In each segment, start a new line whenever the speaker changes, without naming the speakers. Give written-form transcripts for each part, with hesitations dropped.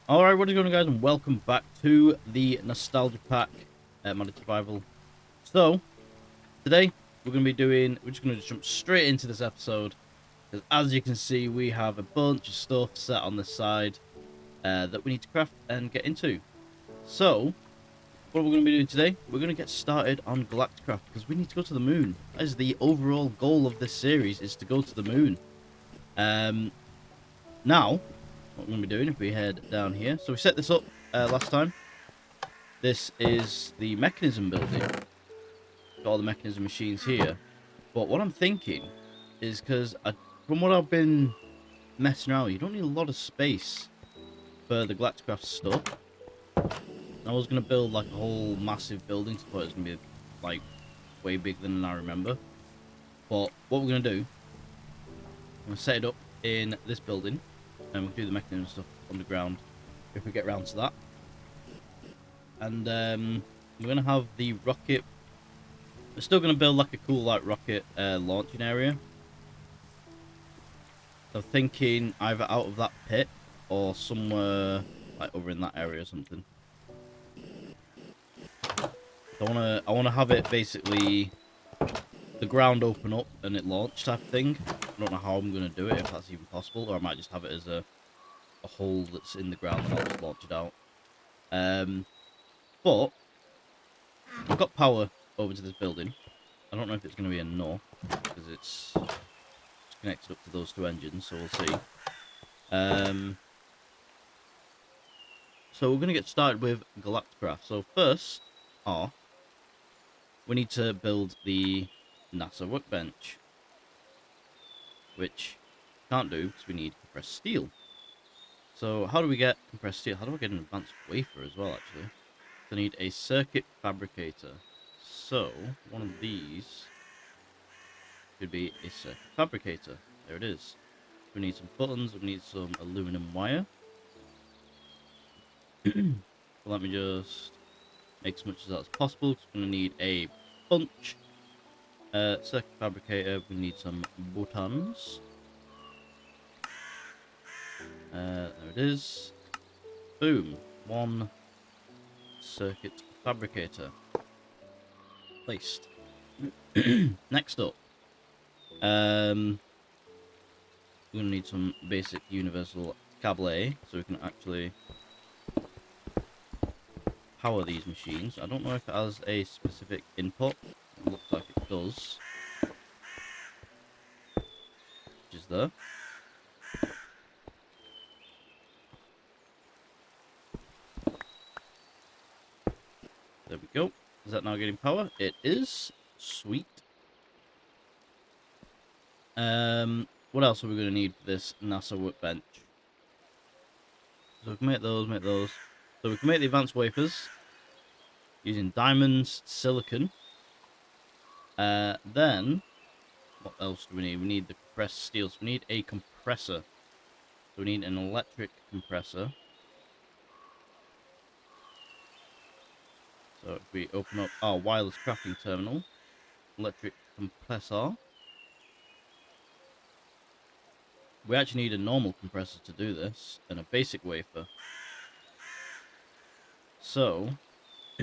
Alright, what is going on, guys, and welcome back to the Nostalgia Pack Modded Survival. So, today, we're just going to jump straight into this episode, because as you can see, we have a bunch of stuff set on this side that we need to craft and get into. So, what we're going to be doing today, we're going to get started on Galacticraft, because we need to go to the moon. That is the overall goal of this series, is to go to the moon. Now, what we're going to be doing if we head down here. So we set this up last time. This is the mechanism building. Got all the mechanism machines here. But what I'm thinking is, because from what I've been messing around, you don't need a lot of space for the Galacticraft stuff. I was going to build like a whole massive building, so I thought it was going to be like way bigger than I remember. But what we're going to do, I'm going to set it up in this building. And we'll do the mechanism stuff on the ground if we get around to that. And we're going to have the rocket. We're still going to build like a cool like rocket launching area. So thinking either out of that pit or somewhere like over in that area or something. So I wanna have it basically the ground open up and it launch type thing. I don't know how I'm going to do it, if that's even possible, or I might just have it as a hole that's in the ground and I'll just launch it out. But we've got power over to this building. I don't know if it's going to be enough because it's connected up to those two engines, so we'll see. So we're going to get started with Galacticraft. So first off, we need to build the NASA workbench, which we can't do because we need compressed steel. So how do we get compressed steel? How do I get an advanced wafer as well, actually? So I need a circuit fabricator. So one of these should be a circuit fabricator. There it is. We need some buttons. We need some aluminum wire. So let me just make as much of that as possible. We're going to need a bunch. Circuit fabricator. We need some buttons. There it is. Boom. One circuit fabricator placed. Next up, we're gonna need some basic universal cable, so we can actually power these machines. I don't know if it has a specific input. It looks like it does, which is there. There we go. Is that now getting power? It is. Sweet. What else are we going to need for this NASA workbench? So we can make those, So we can make the advanced wafers using diamonds, silicon. Then, what else do we need? We need the compressed steel. So we need a compressor. So we need an electric compressor. So if we open up our wireless crafting terminal, electric compressor. We actually need a normal compressor to do this, and a basic wafer. So,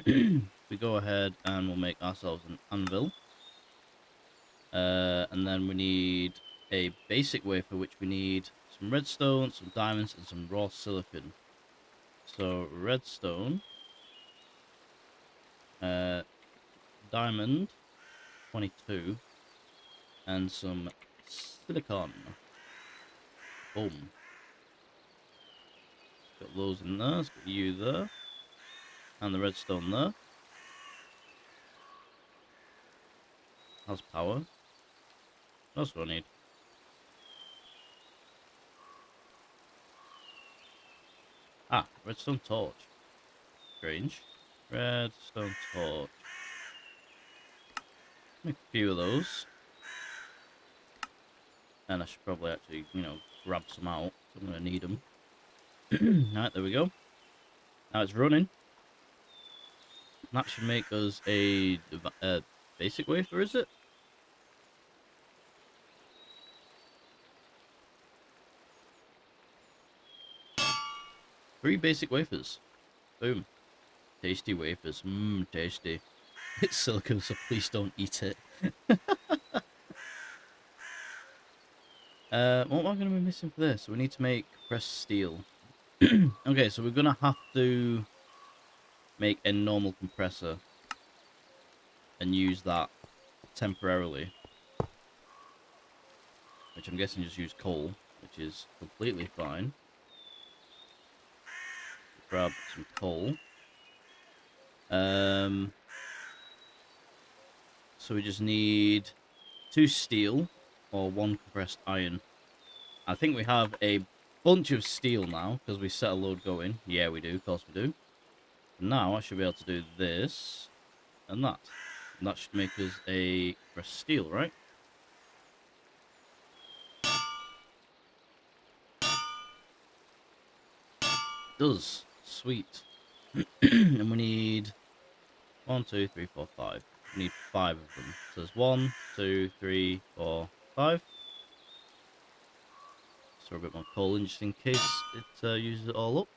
we go ahead and we'll make ourselves an anvil. And then we need a basic wafer, which we need some redstone, some diamonds, and some raw silicon. So, redstone. Diamond. 22. And some silicon. Boom. Got those in there. Let's get you there. And the redstone there. Has power. What else do I need? Ah, redstone torch. Strange. Redstone torch. Make a few of those. And I should probably actually, grab some out. So I'm going to need them. Alright, there we go. Now it's running. That should make us a basic wafer, is it? 3 basic wafers. Boom. Tasty wafers. Mmm, tasty. It's silicone, so please don't eat it. What am I going to be missing for this? We need to make compressed steel. Okay, so we're going to have to make a normal compressor and use that temporarily. Which I'm guessing just use coal, which is completely fine. Grab some coal. So we just need 2 steel or 1 compressed iron. I think we have a bunch of steel now because we set a load going. Yeah, we do. Of course we do. Now I should be able to do this and that. And that should make us a compressed steel, right? It does. Sweet. And we need 1, 2, 3, 4, 5. We need 5 of them. So there's 1, 2, 3, 4, 5. Throw a bit more coal in just in case it uses it all up.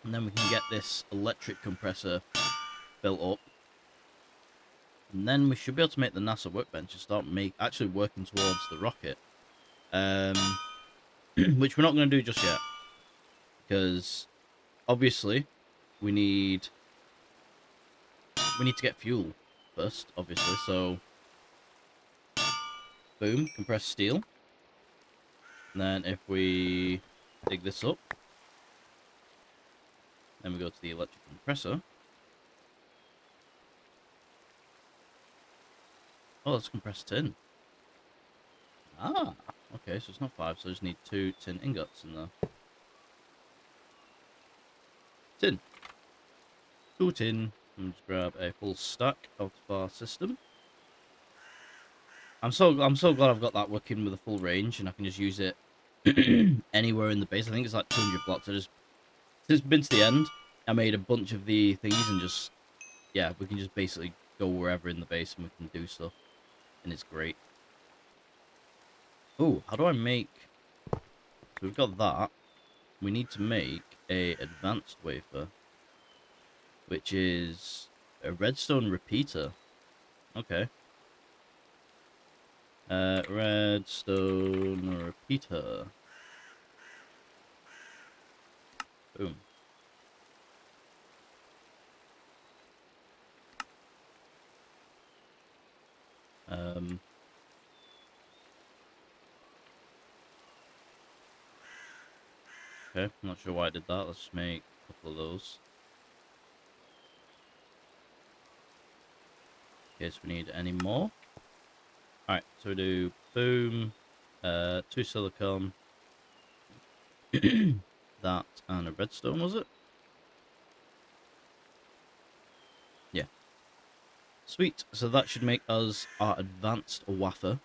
And then we can get this electric compressor built up. And then we should be able to make the NASA workbench and start actually working towards the rocket. Which we're not going to do just yet. Because obviously we need to get fuel first, obviously. So boom, compressed steel. And then if we dig this up, then we go to the electric compressor. Oh, that's compressed tin. Ah, okay, so it's not 5, so I just need 2 tin ingots in there. Tin. 2 tin. And just grab a full stack out of our system. I'm so glad I've got that working with a full range and I can just use it anywhere in the base. I think it's like 200 blocks. I just been to the end. I made a bunch of the thingies and just, yeah, we can just basically go wherever in the base and we can do stuff. And it's great. Oh, how do I make... So we've got that. We need to make a advanced wafer, which is a redstone repeater. Okay. Redstone repeater. Boom. Okay, I'm not sure why I did that. Let's just make a couple of those. In case we need any more. Alright, so we do boom, 2 silicon, that, and a redstone, was it? Yeah. Sweet. So that should make us our advanced wafer.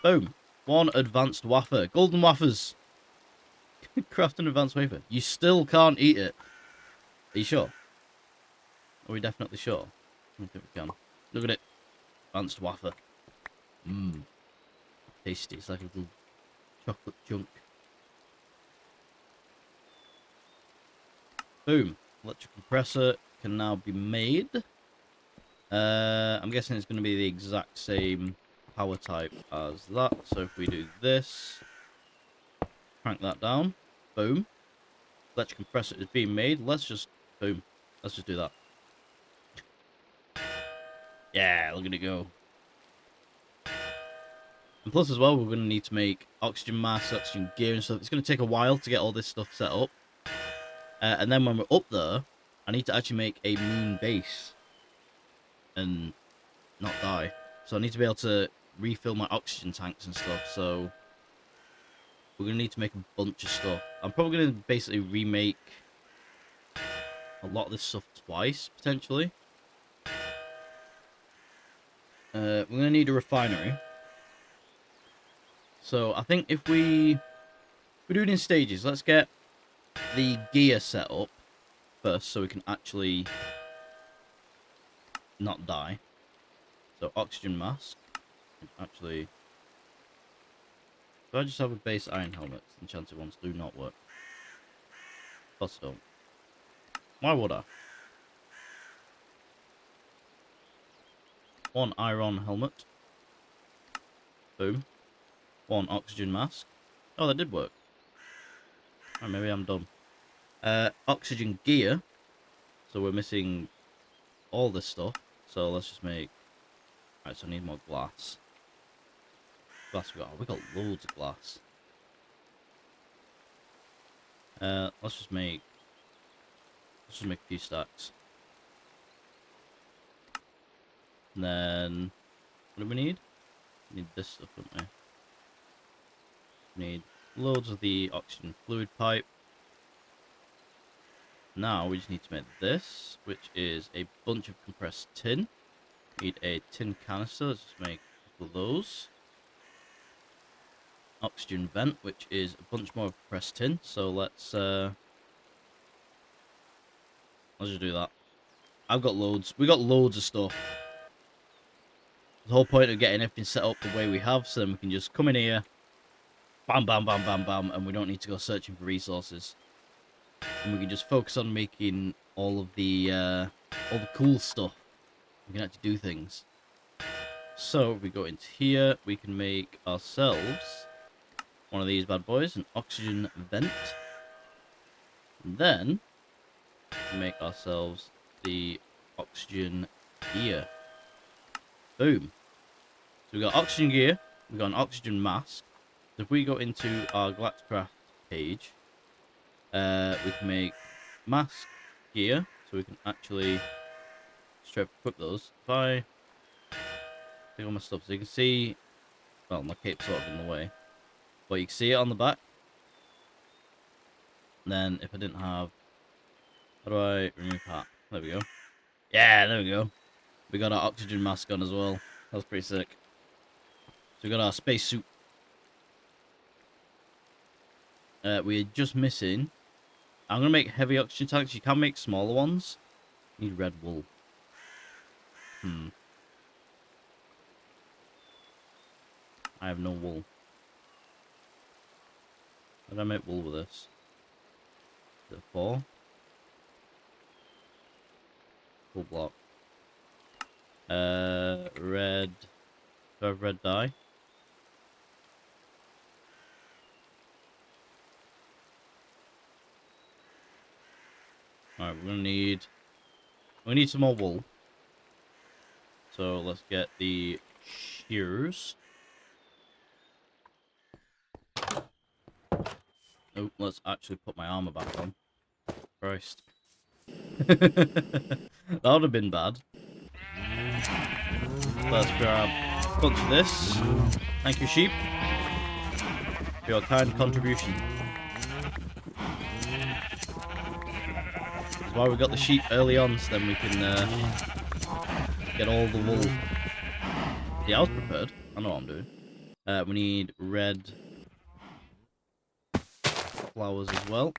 Boom. 1 advanced wafer. Golden wafers. Craft an advanced wafer. You still can't eat it. Are you sure? Are we definitely sure? I don't think we can. Look at it. Advanced wafer. Mmm. Tasty. It's like a little chocolate chunk. Boom. Electric compressor can now be made. I'm guessing it's going to be the exact same power type as that. So if we do this, crank that down. Boom. Electric compressor is being made. Let's just, boom. Let's just do that. Yeah, look at it go. And plus as well, we're going to need to make oxygen mask, oxygen gear and stuff. It's going to take a while to get all this stuff set up. And then when we're up there, I need to actually make a moon base and not die. So I need to be able to refill my oxygen tanks and stuff. So we're going to need to make a bunch of stuff. I'm probably going to basically remake a lot of this stuff twice, potentially. We're going to need a refinery. So I think if we do it in stages, let's get the gear set up first so we can actually not die. So oxygen mask. Actually, do I just have a base iron helmet? Enchanted ones do not work. Plus don't. Why would I? One iron helmet. Boom. One oxygen mask. Oh, that did work. Oh, maybe I'm dumb. Oxygen gear. So we're missing all this stuff. So let's just make... Alright, so I need more glass. Glass we got loads of glass. Let's just make a few stacks. And then what do we need? We need this stuff, don't we? We need loads of the oxygen fluid pipe. Now we just need to make this, which is a bunch of compressed tin. We need a tin canister. Let's just make a couple of those. Oxygen vent, which is a bunch more of compressed tin. So let's just do that. I've got loads. We got loads of stuff. The whole point of getting everything set up the way we have, so then we can just come in here, bam, bam, bam, bam, bam, and we don't need to go searching for resources. And we can just focus on making all the cool stuff. We can actually do things. So if we go into here, we can make ourselves one of these bad boys, an oxygen vent. And then make ourselves the oxygen gear. Boom. So we got oxygen gear, we got an oxygen mask. So if we go into our Galacticraft page, we can make mask gear, so we can actually straight equip those. If I take all my stuff, so you can see, well, my cape's sort of in the way, but you can see it on the back. And then if I didn't have, how do I remove hat? There we go. Yeah, there we go. We got our oxygen mask on as well. That's pretty sick. So we got our space suit. We're just missing. I'm gonna make heavy oxygen tanks. You can make smaller ones. Need red wool. I have no wool. How do I make wool with this? Is it 4? Wool block. Red. Do I have red dye? Alright, we need some more wool. So let's get the shears. Oh, let's actually put my armor back on. Christ. That would have been bad. Let's grab a bunch of this. Thank you, sheep, for your kind contribution. That's why we got the sheep early on, so then we can get all the wool. Yeah, I was prepared. I know what I'm doing. We need red flowers as well.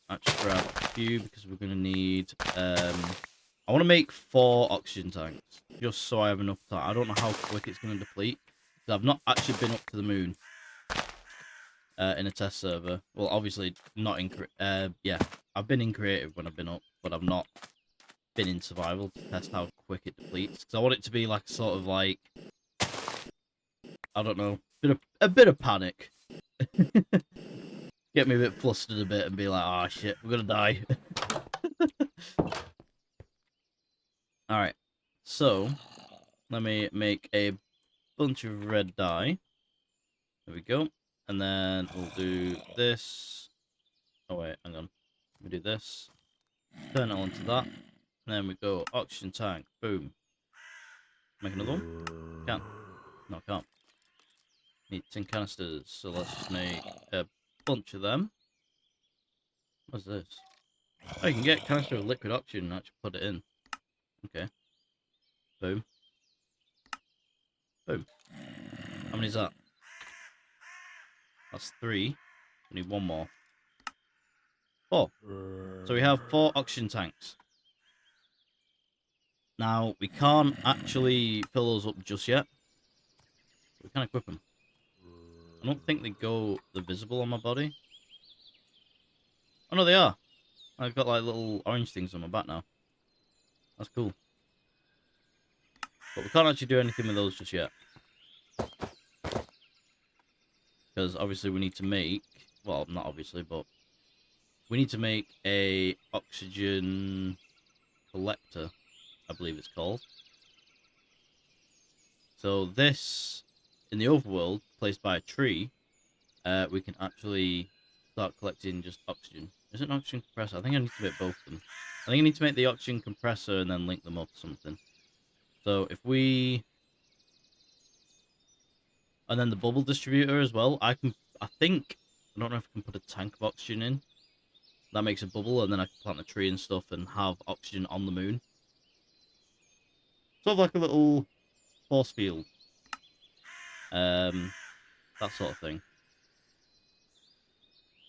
Actually grab a few because we're going to need... I want to make 4 oxygen tanks, just so I have enough time. I don't know how quick it's going to deplete, because I've not actually been up to the moon in a test server. Well, obviously not in... yeah, I've been in creative when I've been up, but I've not been in survival to test how quick it depletes. Because I want it to be like sort of like... I don't know, a bit of panic. Get me a bit flustered a bit and be like, oh shit, we're gonna die. Alright, so let me make a bunch of red dye. There we go. And then we'll do this. Oh wait, hang on. We do this. Turn it onto that. And then we go oxygen tank. Boom. Make another one? Can't. No, I can't. Need tin canisters, so let's just make a bunch of them. What's this? Oh, you can get a canister of liquid oxygen and actually put it in. Okay. Boom. Boom. How many is that? That's 3. We need 1 more. 4. So we have 4 oxygen tanks. Now, we can't actually fill those up just yet. We can equip them. I don't think they go... They're visible on my body. Oh, no, they are. I've got, like, little orange things on my back now. That's cool. But we can't actually do anything with those just yet. Because, obviously, we need to make... Well, not obviously, but... We need to make a oxygen collector, I believe it's called. So this, in the overworld, placed by a tree, we can actually start collecting just oxygen. Is it an oxygen compressor? I think I need to make both of them. I think I need to make the oxygen compressor and then link them up or something. So if we... And then the bubble distributor as well. I think... I don't know if I can put a tank of oxygen in. That makes a bubble, and then I can plant a tree and stuff and have oxygen on the moon. Sort of like a little force field. That sort of thing.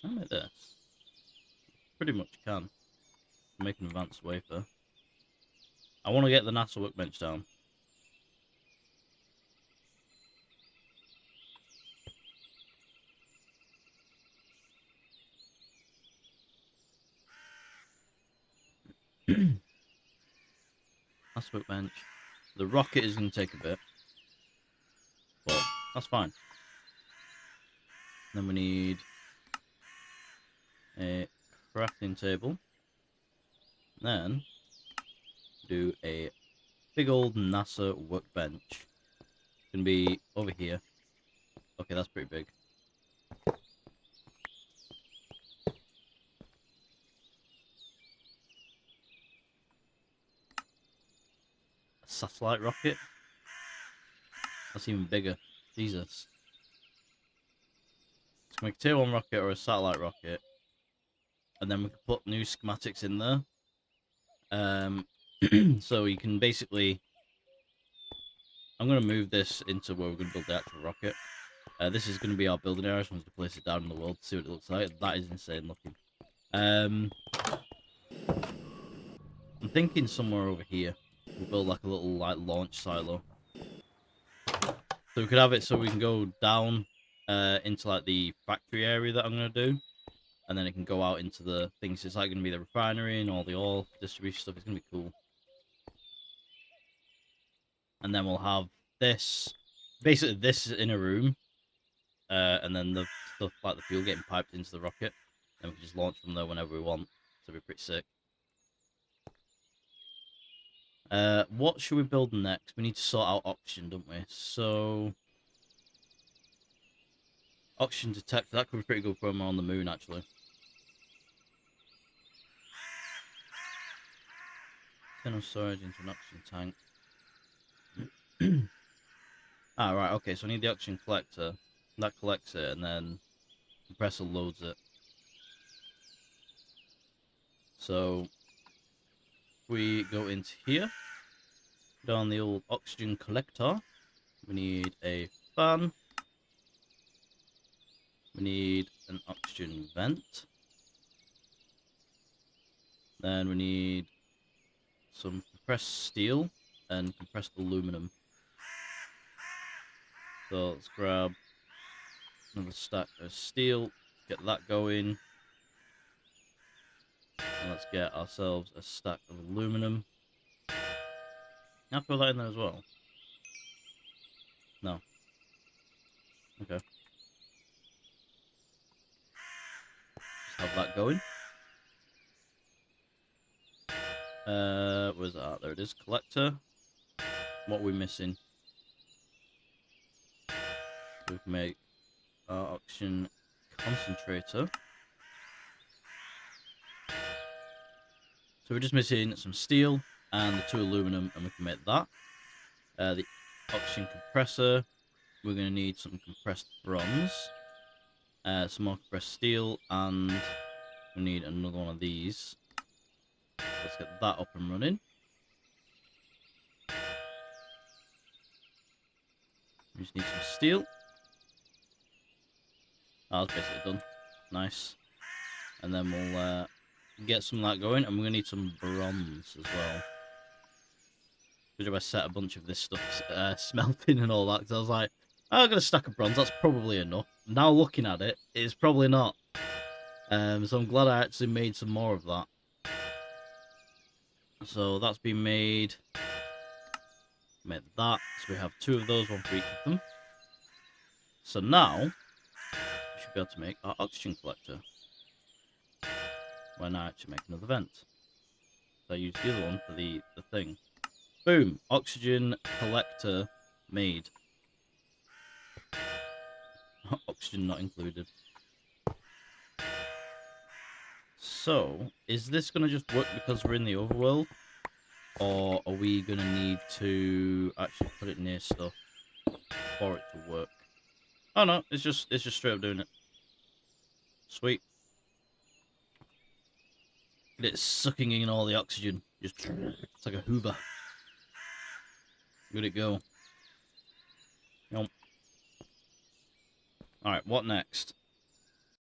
Can I make this? Pretty much can. Make an advanced wafer. I want to get the NASA workbench down. NASA workbench. The rocket is going to take a bit. But that's fine. Then we need a crafting table. Then do a big old NASA workbench. It's going to be over here. Okay, that's pretty big. A satellite rocket? That's even bigger. Jesus. Let's make a tier 1 rocket or a satellite rocket. And then we can put new schematics in there. So you can basically... I'm going to move this into where we're going to build the actual rocket. This is going to be our building area. I just wanted to place it down in the world to see what it looks like. That is insane looking. I'm thinking somewhere over here. We'll build like a little launch silo. So we could have it so we can go down into like the factory area that I'm going to do. And then it can go out into the things. It's like going to be the refinery and all the oil distribution stuff. It's going to be cool. And then we'll have this. Basically, this in a room. And then the stuff like the fuel getting piped into the rocket. And we can just launch from there whenever we want. So it'll be pretty sick. What should we build next? We need to sort out oxygen, don't we? So... Oxygen detector. That could be pretty good for when we're on the moon, actually. Internal storage into an oxygen tank. Ah, right, okay, so I need the oxygen collector. That collects it, and then the compressor loads it. So, we go into here, down the old oxygen collector. We need a fan. We need an oxygen vent. Then we need some compressed steel and compressed aluminum. So let's grab another stack of steel, get that going. And let's get ourselves a stack of aluminum. Can I put that in there as well? No. Okay. Just have that going. Where's that? There it is. Collector. What are we missing? We can make our oxygen concentrator. So we're just missing some steel and the 2 aluminum, and we can make that. The oxygen compressor. we're going to need some compressed bronze, some more compressed steel, and we need another one of these. Let's get that up and running. We just need some steel. Oh, that's basically done. Nice. And then we'll get some of that going, and we're going to need some bronze as well. Good job I set a bunch of this stuff smelting and all that, because I was like, oh, I've got a stack of bronze, that's probably enough. Now looking at it, it's probably not. So I'm glad I actually made some more of that. So that's been made. Made that, so we have 2 of those, 1 for each of them. So now, we should be able to make our oxygen collector. When I actually make another vent. So I use the other one for the thing. Boom! Oxygen collector made. Oxygen not included. So, is this going to just work because we're in the overworld? Or are we going to need to actually put it near stuff for it to work? Oh no, it's just straight up doing it. Sweet. It's sucking in all the oxygen. Just, it's like a Hoover. Good it go. Nope. Alright, what next?